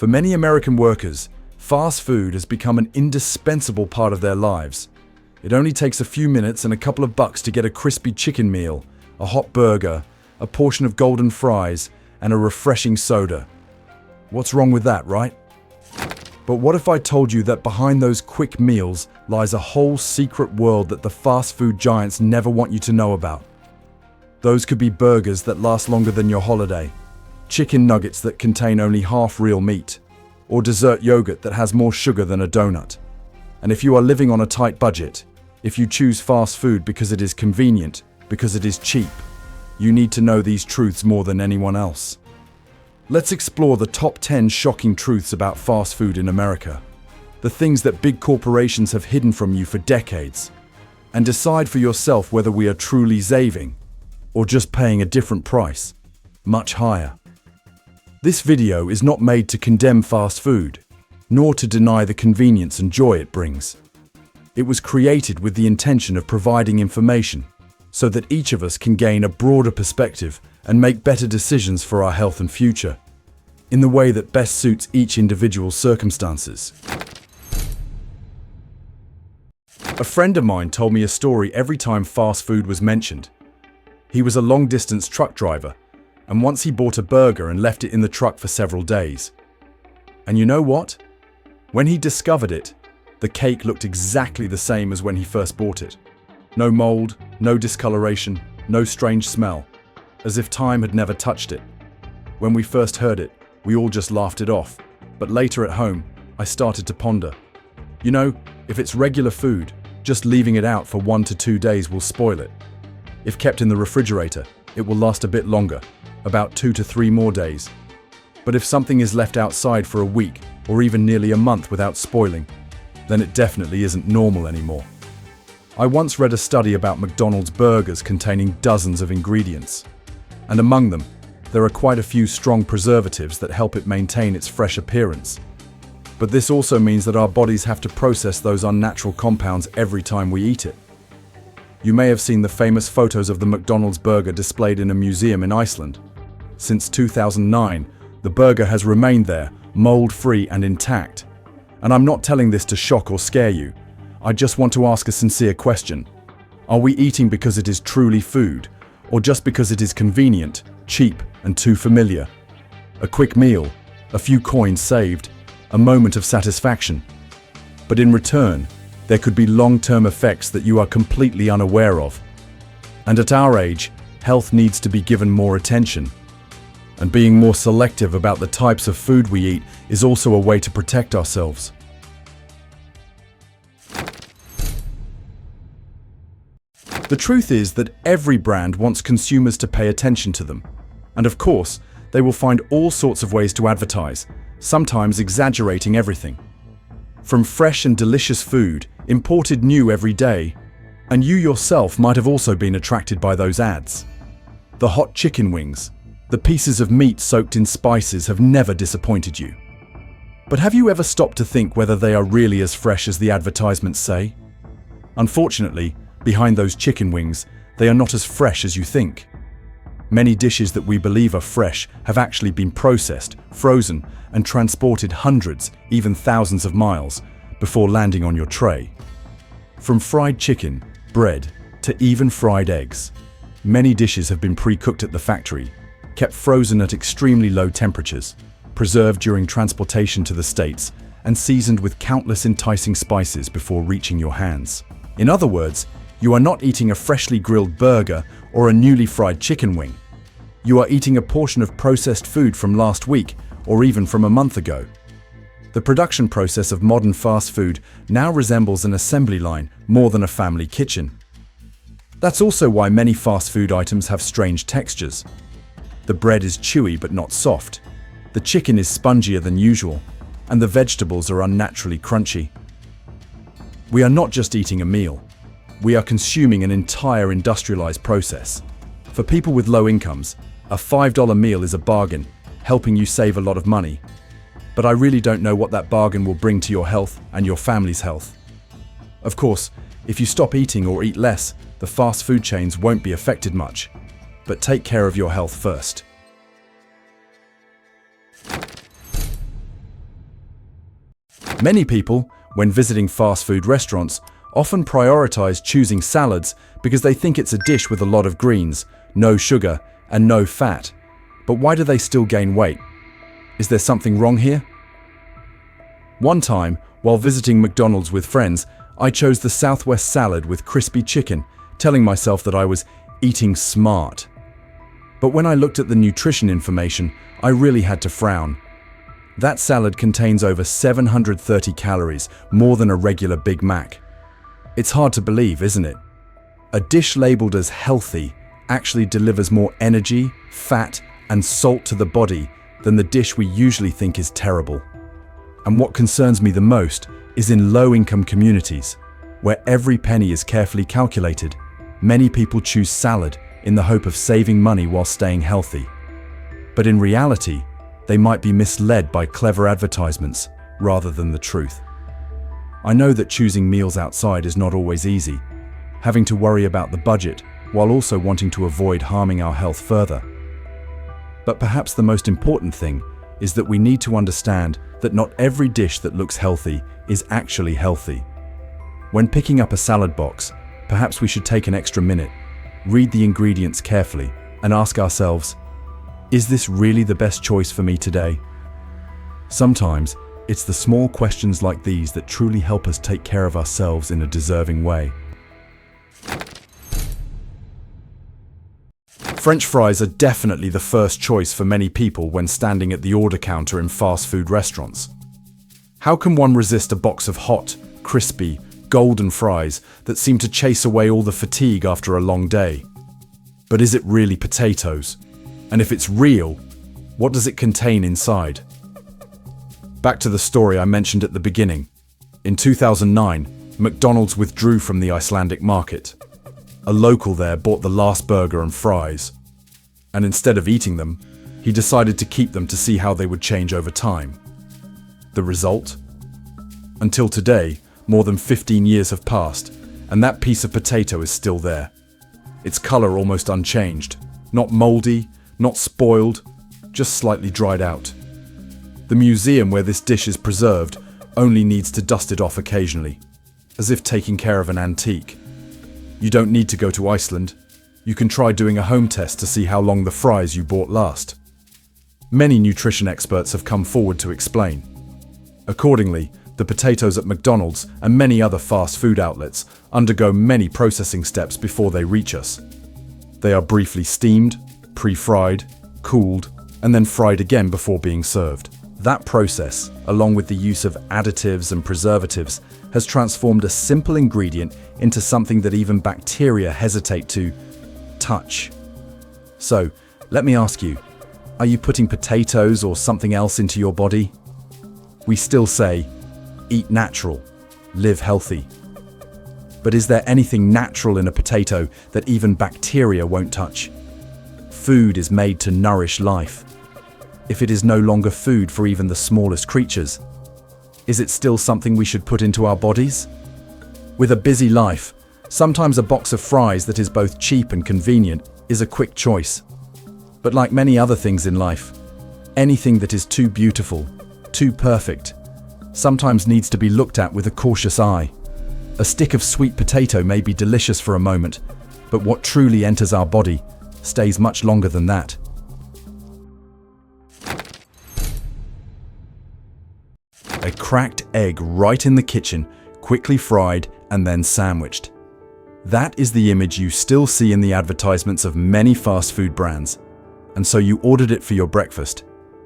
For many American workers, fast food has become an indispensable part of their lives. It only takes a few minutes and a couple of bucks to get a crispy chicken meal, a hot burger, a portion of golden fries, and a refreshing soda. What's wrong with that, right? But what if I told you that behind those quick meals lies a whole secret world that the fast food giants never want you to know about? Those could be burgers that last longer than your holiday, chicken nuggets that contain only half real meat, or dessert yogurt that has more sugar than a donut. And if you are living on a tight budget, if you choose fast food because it is convenient, because it is cheap, you need to know these truths more than anyone else. Let's explore the top 10 shocking truths about fast food in America, the things that big corporations have hidden from you for decades, and decide for yourself whether we are truly saving or just paying a different price, much higher. This video is not made to condemn fast food, nor to deny the convenience and joy it brings. It was created with the intention of providing information so that each of us can gain a broader perspective and make better decisions for our health and future, in the way that best suits each individual's circumstances. A friend of mine told me a story every time fast food was mentioned. He was a long-distance truck driver, and once he bought a burger and left it in the truck for several days. And you know what? When he discovered it, the cake looked exactly the same as when he first bought it. No mold, no discoloration, no strange smell, as if time had never touched it. When we first heard it, we all just laughed it off, but later at home, I started to ponder. You know, if it's regular food, just leaving it out for 1 to 2 days will spoil it. If kept in the refrigerator, it will last a bit longer, about 2 to 3 more days. But if something is left outside for a week, or even nearly a month without spoiling, then it definitely isn't normal anymore. I once read a study about McDonald's burgers containing dozens of ingredients, and among them, there are quite a few strong preservatives that help it maintain its fresh appearance. But this also means that our bodies have to process those unnatural compounds every time we eat it. You may have seen the famous photos of the McDonald's burger displayed in a museum in Iceland. Since 2009, the burger has remained there, mold-free and intact. And I'm not telling this to shock or scare you. I just want to ask a sincere question. Are we eating because it is truly food, or just because it is convenient, cheap, and too familiar? A quick meal, a few coins saved, a moment of satisfaction. But in return, there could be long-term effects that you are completely unaware of. And at our age, health needs to be given more attention. And being more selective about the types of food we eat is also a way to protect ourselves. The truth is that every brand wants consumers to pay attention to them. And of course, they will find all sorts of ways to advertise, sometimes exaggerating everything. From fresh and delicious food, imported new every day, and you yourself might have also been attracted by those ads. The hot chicken wings, the pieces of meat soaked in spices have never disappointed you. But have you ever stopped to think whether they are really as fresh as the advertisements say? Unfortunately, behind those chicken wings, they are not as fresh as you think. Many dishes that we believe are fresh have actually been processed, frozen, and transported hundreds, even thousands of miles before landing on your tray. From fried chicken, bread, to even fried eggs, many dishes have been pre-cooked at the factory, kept frozen at extremely low temperatures, preserved during transportation to the States, and seasoned with countless enticing spices before reaching your hands. In other words, you are not eating a freshly grilled burger or a newly fried chicken wing. You are eating a portion of processed food from last week or even from a month ago. The production process of modern fast food now resembles an assembly line more than a family kitchen. That's also why many fast food items have strange textures. The bread is chewy but not soft. The chicken is spongier than usual, and the vegetables are unnaturally crunchy. We are not just eating a meal. We are consuming an entire industrialized process. For people with low incomes, a $5 meal is a bargain, helping you save a lot of money. But I really don't know what that bargain will bring to your health and your family's health. Of course, if you stop eating or eat less, the fast food chains won't be affected much. But take care of your health first. Many people, when visiting fast food restaurants, often prioritize choosing salads because they think it's a dish with a lot of greens, no sugar, and no fat. But why do they still gain weight? Is there something wrong here? One time, while visiting McDonald's with friends, I chose the Southwest salad with crispy chicken, telling myself that I was eating smart. But when I looked at the nutrition information, I really had to frown. That salad contains over 730 calories, more than a regular Big Mac. It's hard to believe, isn't it? A dish labeled as healthy actually delivers more energy, fat, and salt to the body than the dish we usually think is terrible. And what concerns me the most is in low-income communities, where every penny is carefully calculated, many people choose salad in the hope of saving money while staying healthy. But in reality, they might be misled by clever advertisements rather than the truth. I know that choosing meals outside is not always easy, having to worry about the budget while also wanting to avoid harming our health further. But perhaps the most important thing is that we need to understand that not every dish that looks healthy is actually healthy. When picking up a salad box, perhaps we should take an extra minute, read the ingredients carefully, and ask ourselves, is this really the best choice for me today? Sometimes, it's the small questions like these that truly help us take care of ourselves in a deserving way. French fries are definitely the first choice for many people when standing at the order counter in fast food restaurants. How can one resist a box of hot, crispy, golden fries that seem to chase away all the fatigue after a long day? But is it really potatoes? And if it's real, what does it contain inside? Back to the story I mentioned at the beginning. In 2009, McDonald's withdrew from the Icelandic market. A local there bought the last burger and fries. And instead of eating them, he decided to keep them to see how they would change over time. The result? Until today, more than 15 years have passed, and that piece of potato is still there. Its color almost unchanged, not moldy, not spoiled, just slightly dried out. The museum where this dish is preserved only needs to dust it off occasionally, as if taking care of an antique. You don't need to go to Iceland. You can try doing a home test to see how long the fries you bought last. Many nutrition experts have come forward to explain. Accordingly, the potatoes at McDonald's and many other fast food outlets undergo many processing steps before they reach us. They are briefly steamed, pre-fried, cooled, and then fried again before being served. That process, along with the use of additives and preservatives, has transformed a simple ingredient into something that even bacteria hesitate to touch. So, let me ask you, are you putting potatoes or something else into your body? We still say, eat natural, live healthy. But is there anything natural in a potato that even bacteria won't touch? Food is made to nourish life. If it is no longer food for even the smallest creatures, is it still something we should put into our bodies? With a busy life, sometimes a box of fries that is both cheap and convenient is a quick choice. But like many other things in life, anything that is too beautiful, too perfect, sometimes needs to be looked at with a cautious eye. A stick of sweet potato may be delicious for a moment, but what truly enters our body stays much longer than that. A cracked egg right in the kitchen, quickly fried and then sandwiched. That is the image you still see in the advertisements of many fast food brands. And so you ordered it for your breakfast.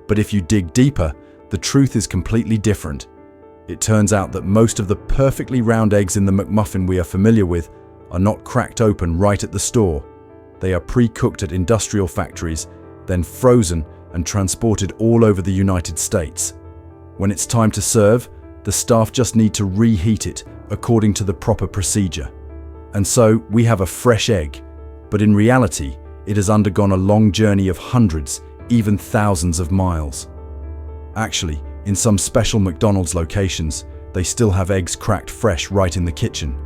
But if you dig deeper, the truth is completely different. It turns out that most of the perfectly round eggs in the McMuffin we are familiar with are not cracked open right at the store. They are pre-cooked at industrial factories, then frozen and transported all over the United States. When it's time to serve, the staff just need to reheat it according to the proper procedure. And so we have a fresh egg, but in reality, it has undergone a long journey of hundreds, even thousands of miles. Actually, in some special McDonald's locations, they still have eggs cracked fresh right in the kitchen.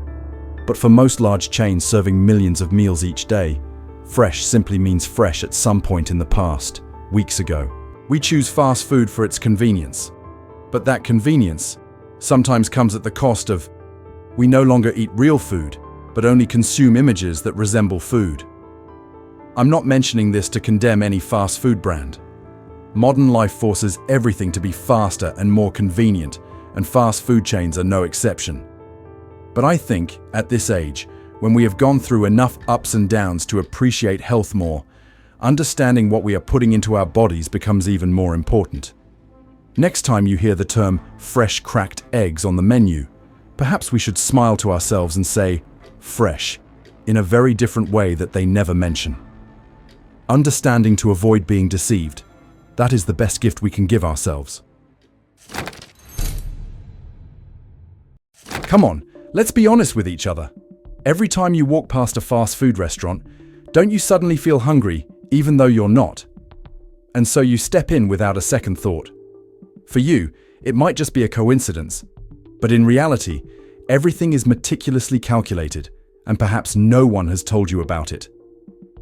But for most large chains serving millions of meals each day, fresh simply means fresh at some point in the past, weeks ago. We choose fast food for its convenience. But that convenience, sometimes comes at the cost of we no longer eat real food, but only consume images that resemble food. I'm not mentioning this to condemn any fast food brand. Modern life forces everything to be faster and more convenient, and fast food chains are no exception. But I think, at this age, when we have gone through enough ups and downs to appreciate health more, understanding what we are putting into our bodies becomes even more important. Next time you hear the term fresh cracked eggs on the menu, perhaps we should smile to ourselves and say, fresh, in a very different way that they never mention. Understanding to avoid being deceived, that is the best gift we can give ourselves. Come on, let's be honest with each other. Every time you walk past a fast food restaurant, don't you suddenly feel hungry, even though you're not? And so you step in without a second thought. For you, it might just be a coincidence, but in reality, everything is meticulously calculated, and perhaps no one has told you about it.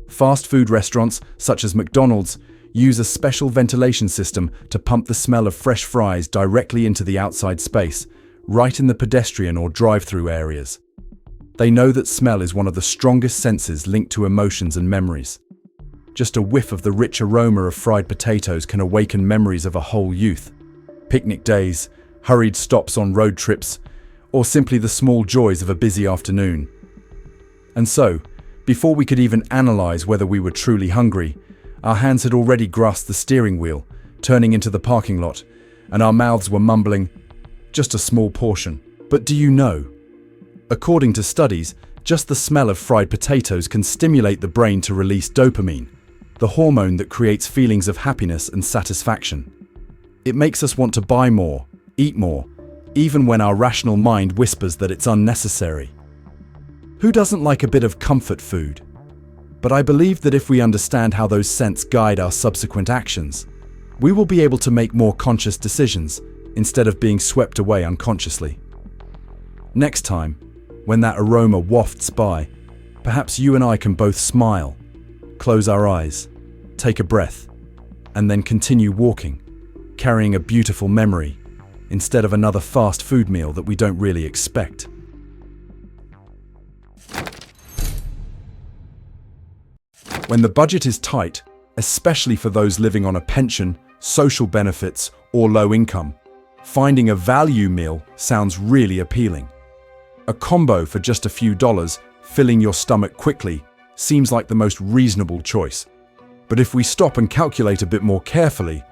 Fast food restaurants, such as McDonald's, use a special ventilation system to pump the smell of fresh fries directly into the outside space, right in the pedestrian or drive-thru areas. They know that smell is one of the strongest senses linked to emotions and memories. Just a whiff of the rich aroma of fried potatoes can awaken memories of a whole youth. Picnic days, hurried stops on road trips, or simply the small joys of a busy afternoon. And so, before we could even analyze whether we were truly hungry, our hands had already grasped the steering wheel, turning into the parking lot, and our mouths were mumbling, just a small portion. But do you know? According to studies, just the smell of fried potatoes can stimulate the brain to release dopamine, the hormone that creates feelings of happiness and satisfaction. It makes us want to buy more, eat more, even when our rational mind whispers that it's unnecessary. Who doesn't like a bit of comfort food? But I believe that if we understand how those scents guide our subsequent actions, we will be able to make more conscious decisions instead of being swept away unconsciously. Next time, when that aroma wafts by, perhaps you and I can both smile, close our eyes, take a breath, and then continue walking, carrying a beautiful memory instead of another fast food meal that we don't really expect. When the budget is tight, especially for those living on a pension, social benefits, or low income, finding a value meal sounds really appealing. A combo for just a few dollars, filling your stomach quickly, seems like the most reasonable choice. But if we stop and calculate a bit more carefully,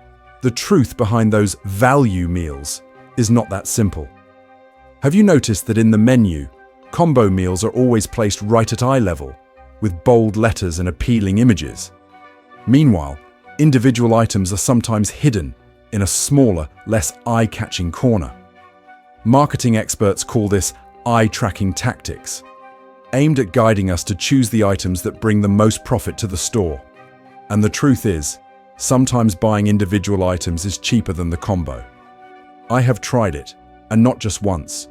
the truth behind those value meals is not that simple. Have you noticed that in the menu, combo meals are always placed right at eye level, with bold letters and appealing images? Meanwhile, individual items are sometimes hidden in a smaller, less eye-catching corner. Marketing experts call this eye-tracking tactics, aimed at guiding us to choose the items that bring the most profit to the store. And the truth is, sometimes buying individual items is cheaper than the combo. I have tried it, and not just once.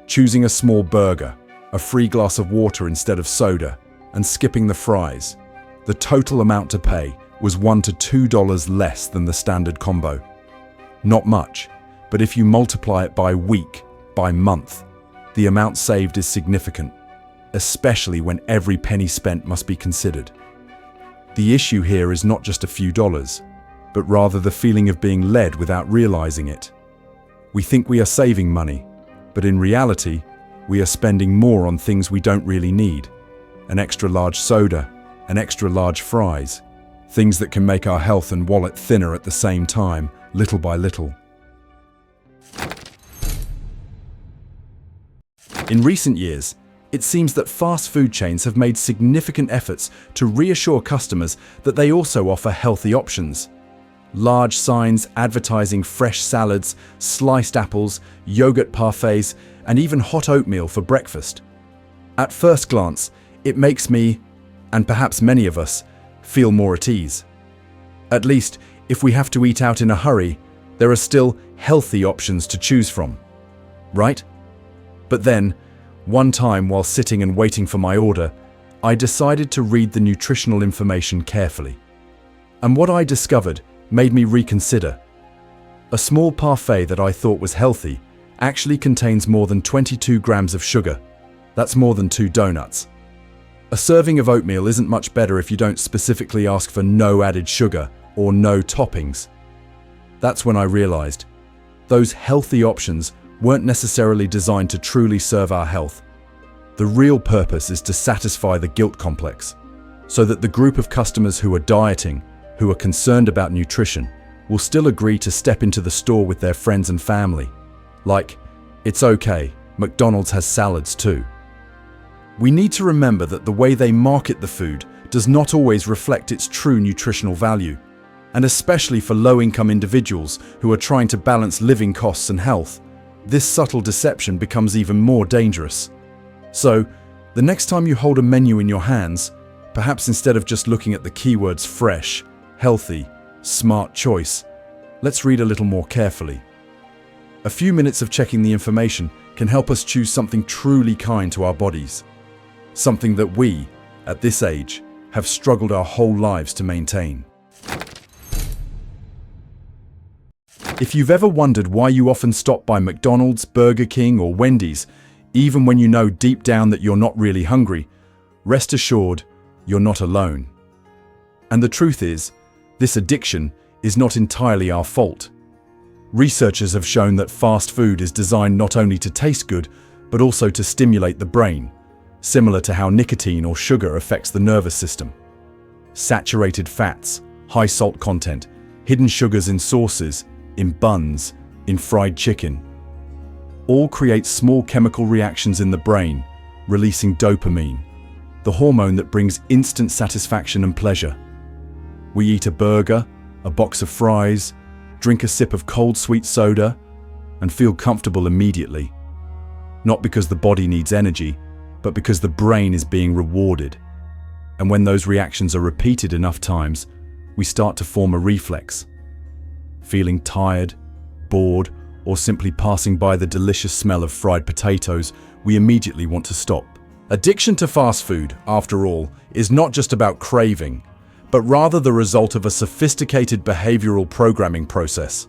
Choosing a small burger, a free glass of water instead of soda, and skipping the fries, the total amount to pay was $1 to $2 less than the standard combo. Not much, but if you multiply it by week, by month, the amount saved is significant, especially when every penny spent must be considered. The issue here is not just a few dollars, but rather the feeling of being led without realizing it. We think we are saving money, but in reality, we are spending more on things we don't really need. An extra large soda, an extra large fries, things that can make our health and wallet thinner at the same time, little by little. In recent years, it seems that fast food chains have made significant efforts to reassure customers that they also offer healthy options. Large signs advertising fresh salads, sliced apples, yogurt parfaits, and even hot oatmeal for breakfast. At first glance, it makes me, and perhaps many of us, feel more at ease. At least, if we have to eat out in a hurry, there are still healthy options to choose from, right? But then, one time while sitting and waiting for my order, I decided to read the nutritional information carefully. And what I discovered made me reconsider. A small parfait that I thought was healthy actually contains more than 22 grams of sugar. That's more than 2 donuts. A serving of oatmeal isn't much better if you don't specifically ask for no added sugar or no toppings. That's when I realized those healthy options weren't necessarily designed to truly serve our health. The real purpose is to satisfy the guilt complex, so that the group of customers who are dieting, who are concerned about nutrition, will still agree to step into the store with their friends and family. Like, it's okay, McDonald's has salads too. We need to remember that the way they market the food does not always reflect its true nutritional value, and especially for low-income individuals who are trying to balance living costs and health, this subtle deception becomes even more dangerous. So, the next time you hold a menu in your hands, perhaps instead of just looking at the keywords fresh, healthy, smart choice, let's read a little more carefully. A few minutes of checking the information can help us choose something truly kind to our bodies. Something that we, at this age, have struggled our whole lives to maintain. If you've ever wondered why you often stop by McDonald's, Burger King, or Wendy's, even when you know deep down that you're not really hungry, rest assured, you're not alone. And the truth is, this addiction is not entirely our fault. Researchers have shown that fast food is designed not only to taste good, but also to stimulate the brain, similar to how nicotine or sugar affects the nervous system. Saturated fats, high salt content, hidden sugars in sauces, in buns, in fried chicken, all create small chemical reactions in the brain, releasing dopamine, the hormone that brings instant satisfaction and pleasure. We eat a burger, a box of fries, drink a sip of cold sweet soda, and feel comfortable immediately. Not because the body needs energy, but because the brain is being rewarded. And when those reactions are repeated enough times, we start to form a reflex. Feeling tired, bored, or simply passing by the delicious smell of fried potatoes, we immediately want to stop. Addiction to fast food, after all, is not just about craving, but rather the result of a sophisticated behavioral programming process.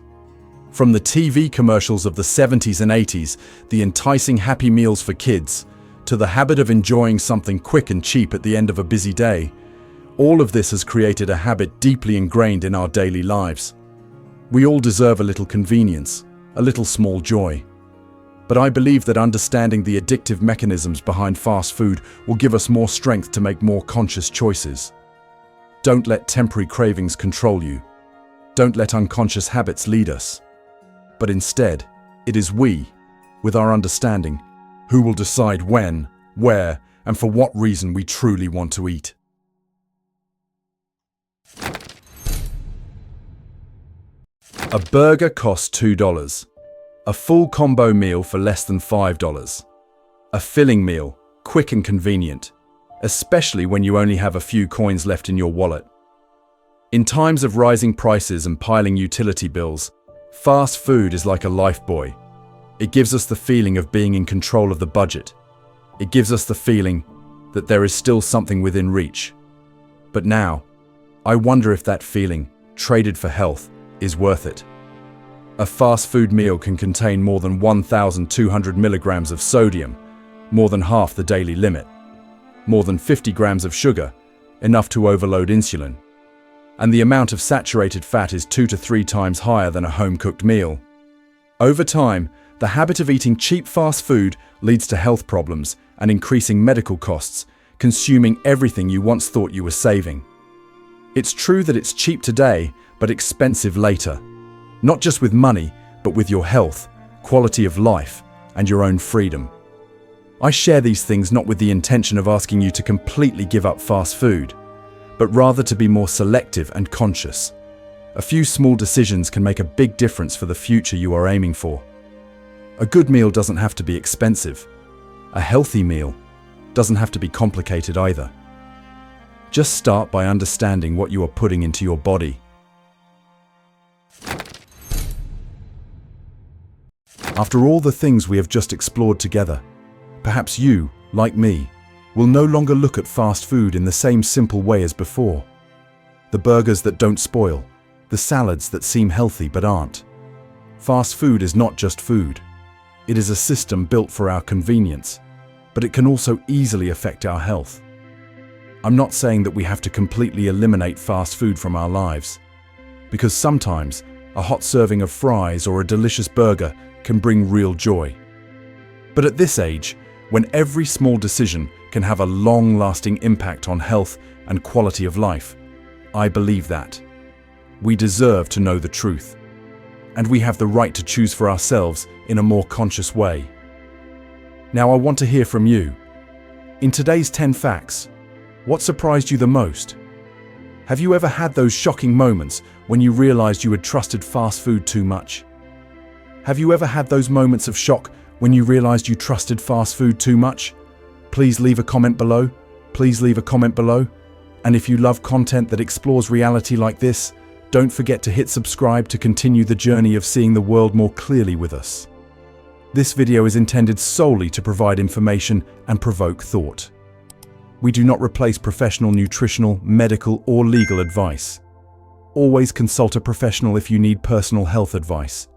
From the TV commercials of the 70s and 80s, the enticing Happy Meals for kids, to the habit of enjoying something quick and cheap at the end of a busy day, all of this has created a habit deeply ingrained in our daily lives. We all deserve a little convenience, a little small joy. But I believe that understanding the addictive mechanisms behind fast food will give us more strength to make more conscious choices. Don't let temporary cravings control you. Don't let unconscious habits lead us. But instead, it is we, with our understanding, who will decide when, where, and for what reason we truly want to eat. A burger costs $2. A full combo meal for less than $5. A filling meal, quick and convenient, especially when you only have a few coins left in your wallet. In times of rising prices and piling utility bills, fast food is like a lifebuoy. It gives us the feeling of being in control of the budget. It gives us the feeling that there is still something within reach. But now, I wonder if that feeling, traded for health, is worth it. A fast food meal can contain more than 1,200 milligrams of sodium, more than half the daily limit, more than 50 grams of sugar, enough to overload insulin, and the amount of saturated fat is 2 to 3 times higher than a home-cooked meal. Over time, the habit of eating cheap fast food leads to health problems and increasing medical costs, consuming everything you once thought you were saving. It's true that it's cheap today, but expensive later. Not just with money, but with your health, quality of life, and your own freedom. I share these things not with the intention of asking you to completely give up fast food, but rather to be more selective and conscious. A few small decisions can make a big difference for the future you are aiming for. A good meal doesn't have to be expensive. A healthy meal doesn't have to be complicated either. Just start by understanding what you are putting into your body. After all the things we have just explored together, perhaps you, like me, will no longer look at fast food in the same simple way as before. The burgers that don't spoil, the salads that seem healthy but aren't. Fast food is not just food. It is a system built for our convenience, but it can also easily affect our health. I'm not saying that we have to completely eliminate fast food from our lives, because sometimes a hot serving of fries or a delicious burger can bring real joy. But at this age, when every small decision can have a long-lasting impact on health and quality of life, I believe that we deserve to know the truth, and we have the right to choose for ourselves in a more conscious way. Now I want to hear from you. In today's 10 facts, what surprised you the most? Have you ever had those shocking moments when you realized you had trusted fast food too much? Have you ever had those moments of shock when you realized you trusted fast food too much? Please leave a comment below. Please leave a comment below. And if you love content that explores reality like this, don't forget to hit subscribe to continue the journey of seeing the world more clearly with us. This video is intended solely to provide information and provoke thought. We do not replace professional nutritional, medical, or legal advice. Always consult a professional if you need personal health advice.